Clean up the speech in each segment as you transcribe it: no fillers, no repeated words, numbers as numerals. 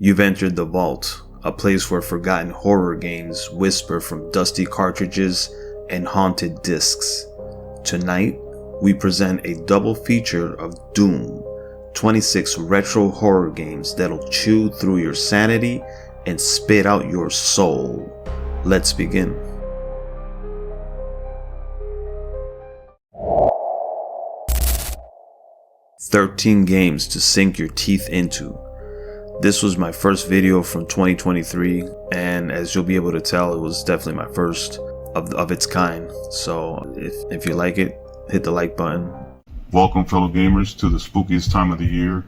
You've entered the vault, a place where forgotten horror games whisper from dusty cartridges and haunted discs. Tonight, we present a double feature of Doom, 26 retro horror games that'll chew through your sanity and spit out your soul. Let's begin. "13 games to sink your teeth into." This was my first video from 2023, and as you'll be able to tell, it was definitely my first of its kind. So if you like it, hit the like button. Welcome, fellow gamers, to the spookiest time of the year.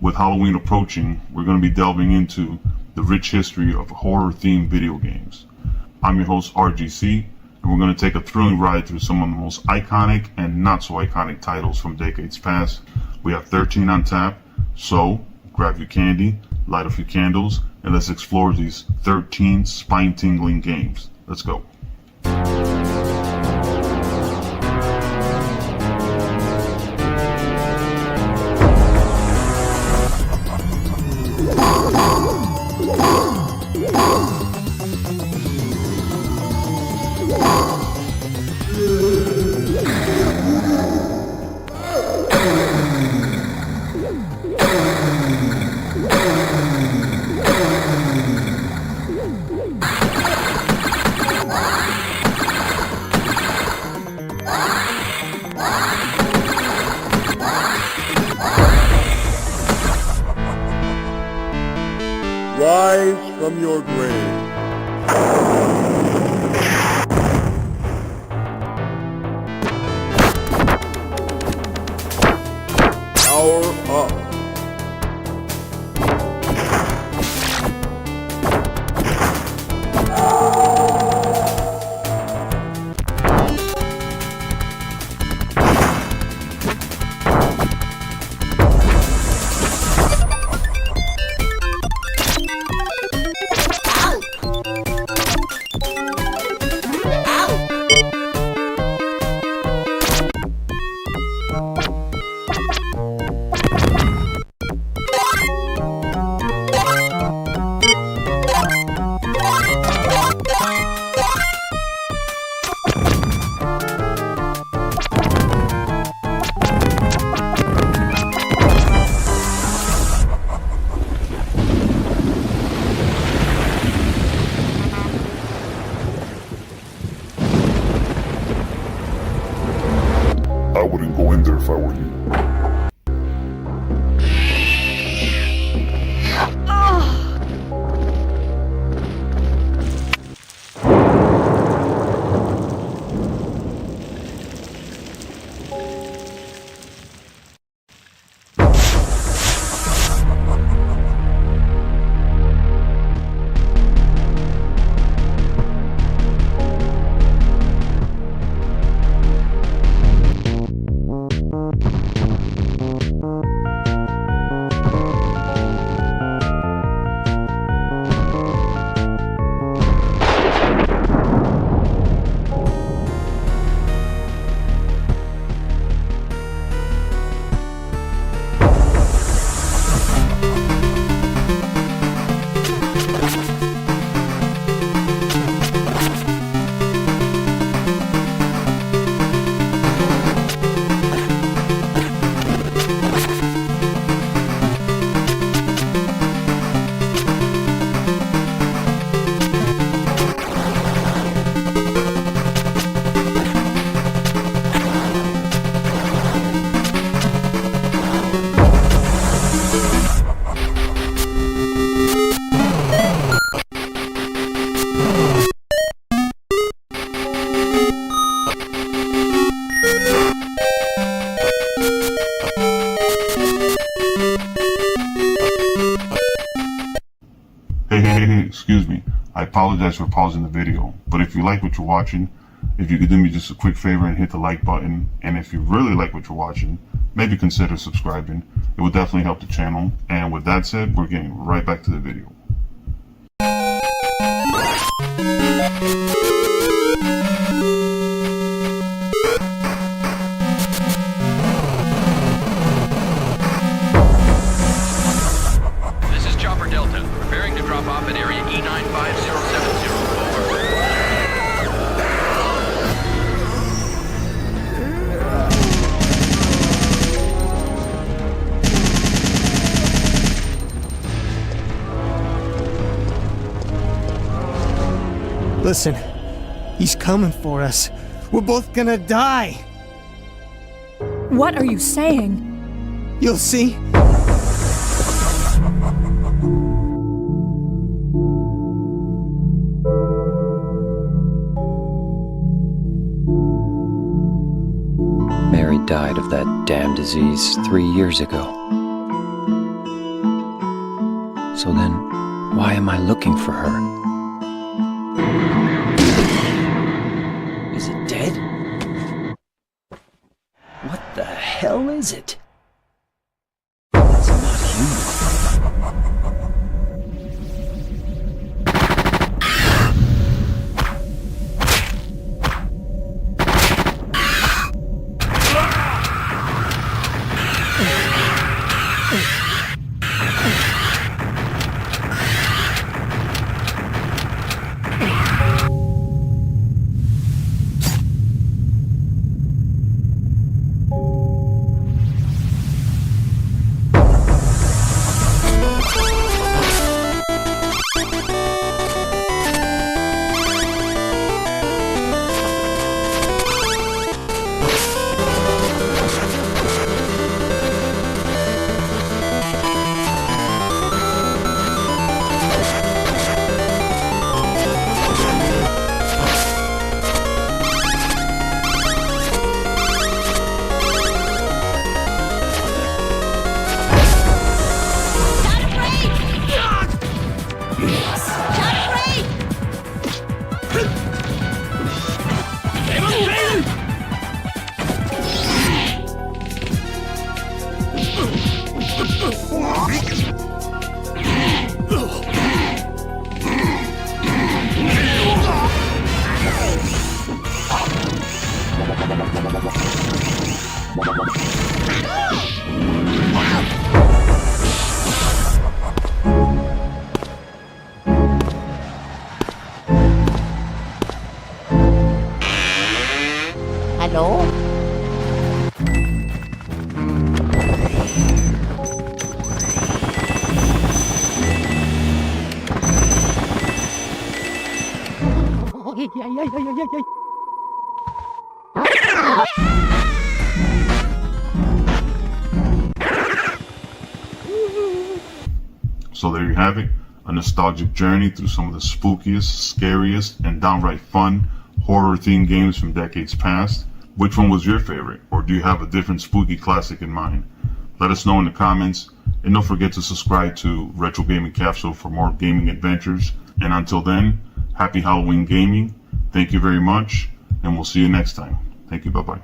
With Halloween approaching, we're going to be delving into the rich history of horror-themed video games. I'm your host, RGC, and we're going to take a thrilling ride through some of the most iconic and not so iconic titles from decades past. We have 13 on tap, so grab your candy, light a few candles, and let's explore these 13 spine-tingling games. Let's go. Rise from your grave. Power up. I wouldn't go in there if I were you. Hey, excuse me. I apologize for pausing the video, but if you like what you're watching, if you could do me just a quick favor and hit the like button, and if you really like what you're watching, maybe consider subscribing. It would definitely help the channel. And with that said, we're getting right back to the video. This is Chopper Delta. Preparing to drop off at area E95070. Over. Listen, he's coming for us. We're both gonna die. What are you saying? You'll see. Mary died of that damn disease 3 years ago. So then, why am I looking for her? Is it dead? What the hell is it? It's not human. Hello? So there you have it, a nostalgic journey through some of the spookiest, scariest, and downright fun horror-themed games from decades past. Which one was your favorite, or do you have a different spooky classic in mind? Let us know in the comments, and don't forget to subscribe to Retro Gaming Capsule for more gaming adventures. And until then, happy Halloween gaming. Thank you very much, and we'll see you next time. Thank you, bye-bye.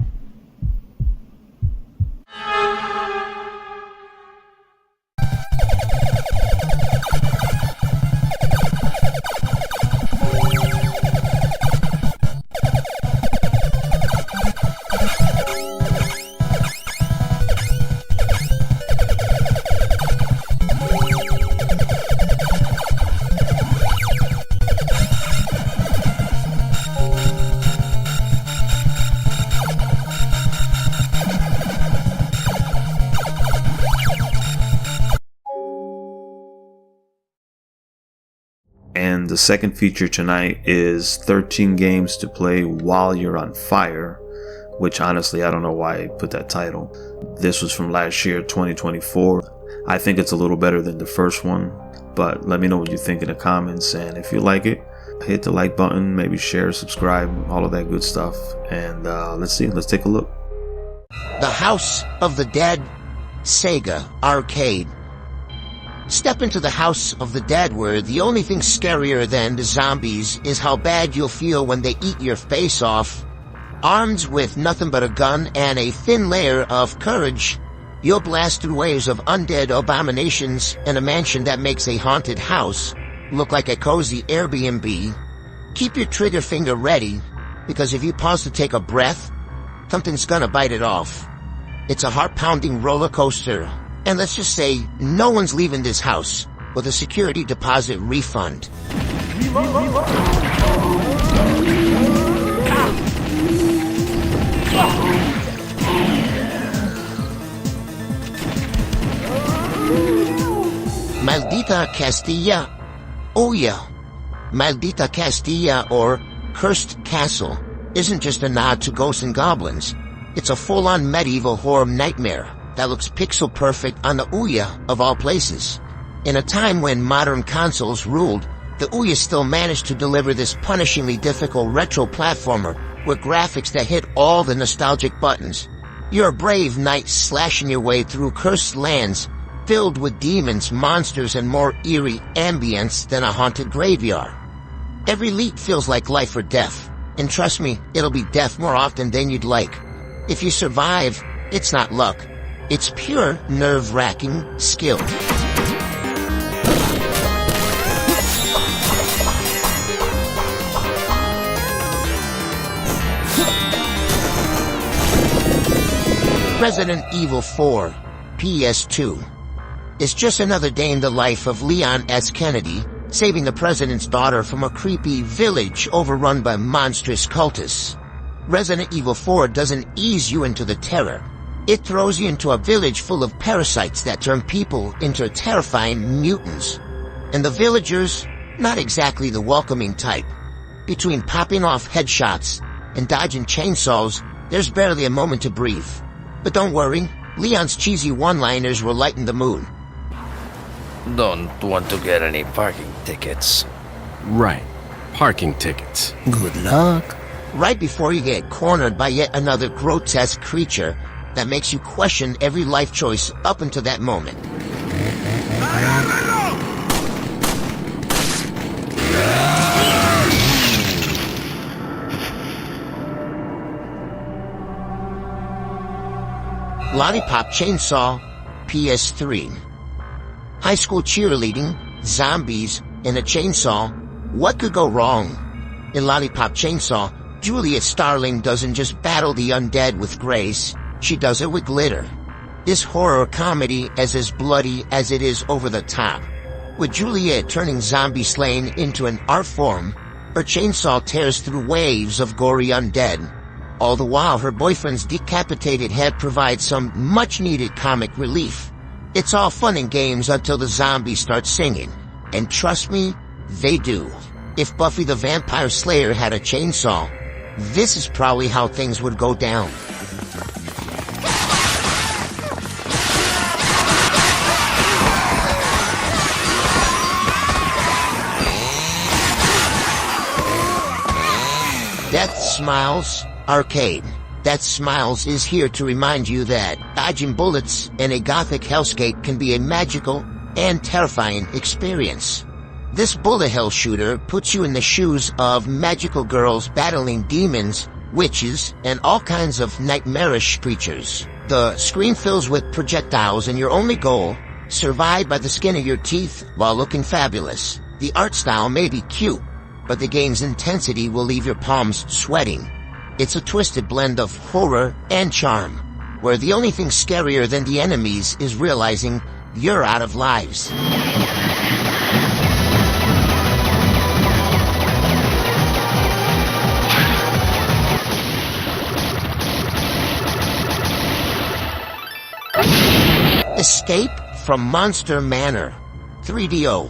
And the second feature tonight is 13 games to play while you're on fire, which honestly I don't know why I put that title. This was from last year, 2024. I think it's a little better than the first one, but let me know what you think in the comments, and if you like it, hit the like button, maybe share, subscribe, all of that good stuff. And let's take a look. The House of the Dead Sega Arcade. Step into the House of the Dead, where the only thing scarier than the zombies is how bad you'll feel when they eat your face off. Armed with nothing but a gun and a thin layer of courage, you'll blast through waves of undead abominations in a mansion that makes a haunted house look like a cozy Airbnb. Keep your trigger finger ready, because if you pause to take a breath, something's gonna bite it off. It's a heart-pounding roller coaster. And let's just say, no one's leaving this house. with a security deposit refund. Maldita Castilla. Oh yeah. Maldita Castilla, or Cursed Castle, isn't just a nod to ghosts and goblins. It's a full-on medieval horror nightmare that looks pixel perfect on the Ouya of all places. In a time when modern consoles ruled, the Ouya still managed to deliver this punishingly difficult retro platformer with graphics that hit all the nostalgic buttons. You're a brave knight slashing your way through cursed lands filled with demons, monsters, and more eerie ambience than a haunted graveyard. Every leap feels like life or death, and trust me, it'll be death more often than you'd like. If you survive, it's not luck. It's pure nerve-wracking skill. Resident Evil 4, PS2. It's just another day in the life of Leon S. Kennedy, saving the president's daughter from a creepy village overrun by monstrous cultists. Resident Evil 4 doesn't ease you into the terror. It throws you into a village full of parasites that turn people into terrifying mutants. And the villagers, not exactly the welcoming type. Between popping off headshots and dodging chainsaws, there's barely a moment to breathe. But don't worry, Leon's cheesy one-liners will lighten the mood. Don't want to get any parking tickets. Right. Parking tickets. Good luck. Right before you get cornered by yet another grotesque creature that makes you question every life choice up until that moment. Lollipop Chainsaw, PS3. High school cheerleading, zombies, and a chainsaw. What could go wrong? In Lollipop Chainsaw, Juliet Starling doesn't just battle the undead with grace, she does it with glitter. This horror comedy is as bloody as it is over the top. With Juliet turning zombie slaying into an art form, her chainsaw tears through waves of gory undead. All the while, her boyfriend's decapitated head provides some much-needed comic relief. It's all fun and games until the zombies start singing. And trust me, they do. If Buffy the Vampire Slayer had a chainsaw, this is probably how things would go down. Death Smiles Arcade. Death Smiles is here to remind you that dodging bullets in a gothic hellscape can be a magical and terrifying experience. This bullet hell shooter puts you in the shoes of magical girls battling demons, witches, and all kinds of nightmarish creatures. The screen fills with projectiles and your only goal, survive by the skin of your teeth while looking fabulous. The art style may be cute, but the game's intensity will leave your palms sweating. It's a twisted blend of horror and charm, where the only thing scarier than the enemies is realizing you're out of lives. Escape from Monster Manor, 3DO.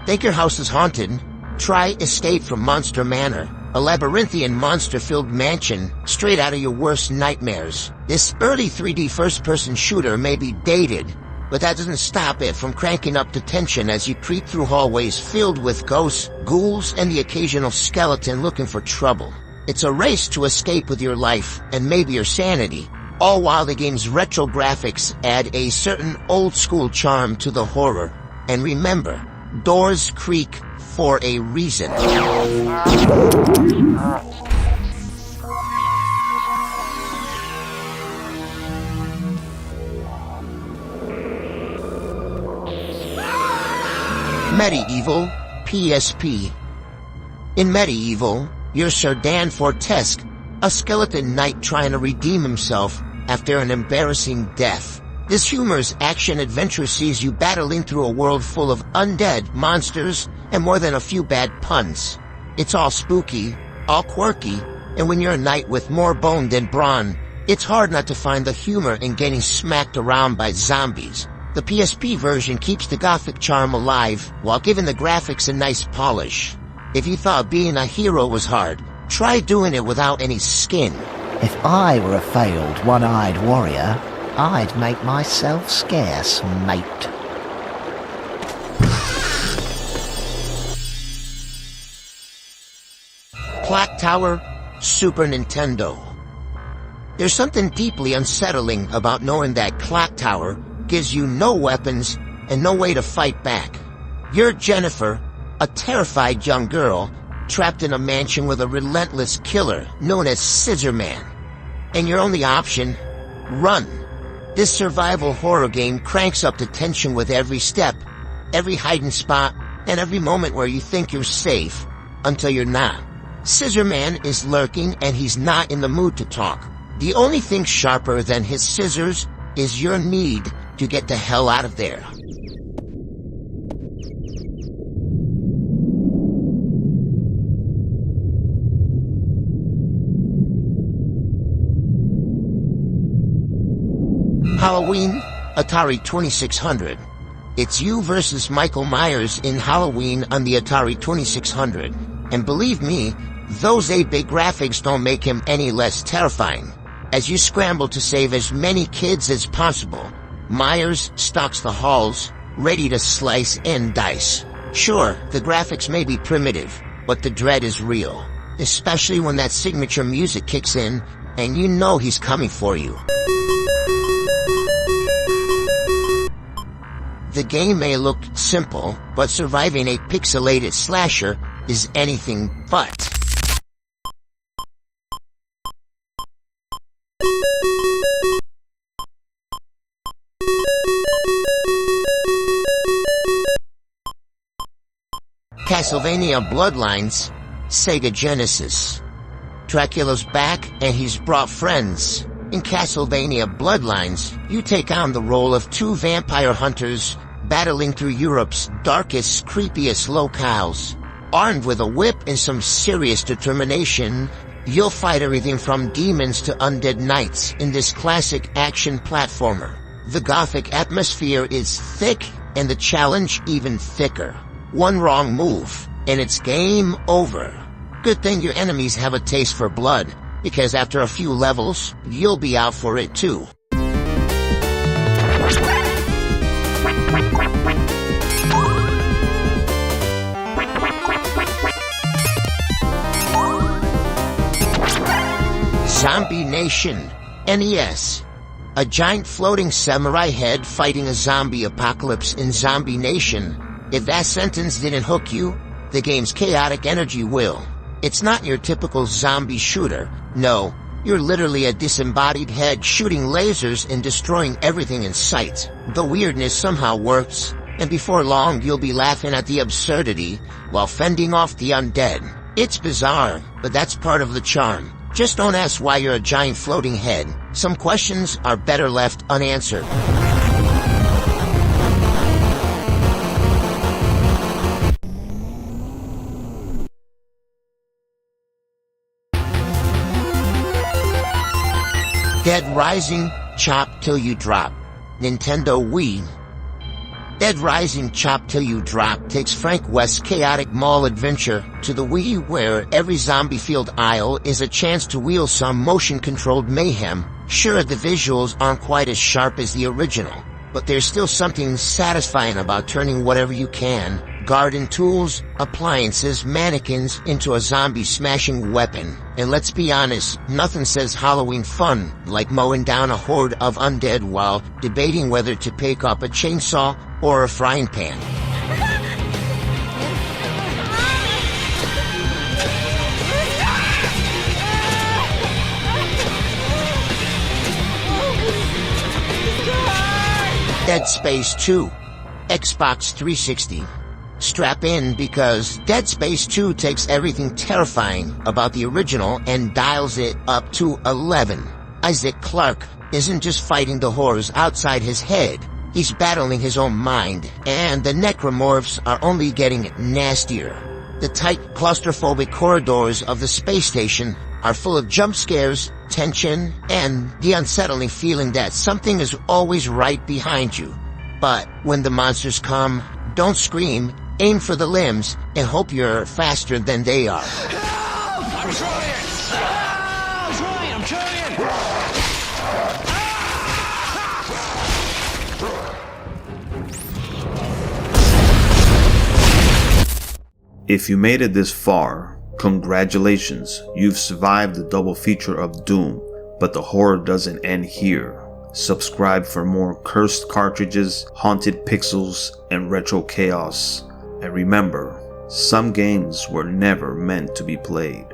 Think your house is haunted? Try Escape from Monster Manor, a labyrinthian monster-filled mansion straight out of your worst nightmares. This early 3D first-person shooter may be dated, but that doesn't stop it from cranking up the tension as you creep through hallways filled with ghosts, ghouls, and the occasional skeleton looking for trouble. It's a race to escape with your life and maybe your sanity, all while the game's retro graphics add a certain old-school charm to the horror. And remember, doors creak for a reason. Medieval PSP. In Medieval, you're Sir Dan Fortesque, a skeleton knight trying to redeem himself after an embarrassing death. This humorous action-adventure sees you battling through a world full of undead, monsters, and more than a few bad puns. It's all spooky, all quirky, and when you're a knight with more bone than brawn, it's hard not to find the humor in getting smacked around by zombies. The PSP version keeps the gothic charm alive while giving the graphics a nice polish. If you thought being a hero was hard, try doing it without any skin. If I were a failed one-eyed warrior, I'd make myself scarce, mate. Clock Tower, Super Nintendo. There's something deeply unsettling about knowing that Clock Tower gives you no weapons and no way to fight back. You're Jennifer, a terrified young girl, trapped in a mansion with a relentless killer known as Scissor Man. And your only option? Run. This survival horror game cranks up the tension with every step, every hiding spot, and every moment where you think you're safe, until you're not. Scissor Man is lurking and he's not in the mood to talk. The only thing sharper than his scissors is your need to get the hell out of there. Halloween, Atari 2600. It's you versus Michael Myers in Halloween on the Atari 2600. And believe me, those 8-bit graphics don't make him any less terrifying. As you scramble to save as many kids as possible, Myers stalks the halls, ready to slice and dice. Sure, the graphics may be primitive, but the dread is real. Especially when that signature music kicks in, and you know he's coming for you. The game may look simple, but surviving a pixelated slasher is anything but. Castlevania Bloodlines, Sega Genesis. Dracula's back and he's brought friends. In Castlevania Bloodlines, you take on the role of two vampire hunters battling through Europe's darkest, creepiest locales. Armed with a whip and some serious determination, you'll fight everything from demons to undead knights in this classic action platformer. The gothic atmosphere is thick and the challenge even thicker. One wrong move, and it's game over. Good thing your enemies have a taste for blood, because after a few levels, you'll be out for it too. Zombie Nation, NES. A giant floating samurai head fighting a zombie apocalypse in Zombie Nation. If that sentence didn't hook you, the game's chaotic energy will. It's not your typical zombie shooter. No, you're literally a disembodied head shooting lasers and destroying everything in sight. The weirdness somehow works, and before long you'll be laughing at the absurdity while fending off the undead. It's bizarre, but that's part of the charm. Just don't ask why you're a giant floating head. Some questions are better left unanswered. Dead Rising, Chop Till You Drop. Nintendo Wii. Dead Rising, Chop Till You Drop takes Frank West's chaotic mall adventure to the Wii, where every zombie-filled aisle is a chance to wield some motion-controlled mayhem. Sure, the visuals aren't quite as sharp as the original, but there's still something satisfying about turning whatever you can, garden tools, appliances, mannequins, into a zombie-smashing weapon. And let's be honest, nothing says Halloween fun like mowing down a horde of undead while debating whether to pick up a chainsaw or a frying pan. Dead Space 2, Xbox 360. Strap in, because Dead Space 2 takes everything terrifying about the original and dials it up to 11. Isaac Clarke, isn't just fighting the horrors outside his head. He's battling his own mind, and the necromorphs are only getting nastier. The tight, claustrophobic corridors of the space station are full of jump scares, tension, and the unsettling feeling that something is always right behind you. But when the monsters come, don't scream, aim for the limbs, and hope you're faster than they are. I'm trying! I'm trying! If you made it this far, congratulations, you've survived the double feature of Doom, but the horror doesn't end here. Subscribe for more cursed cartridges, haunted pixels, and retro chaos. And remember, some games were never meant to be played.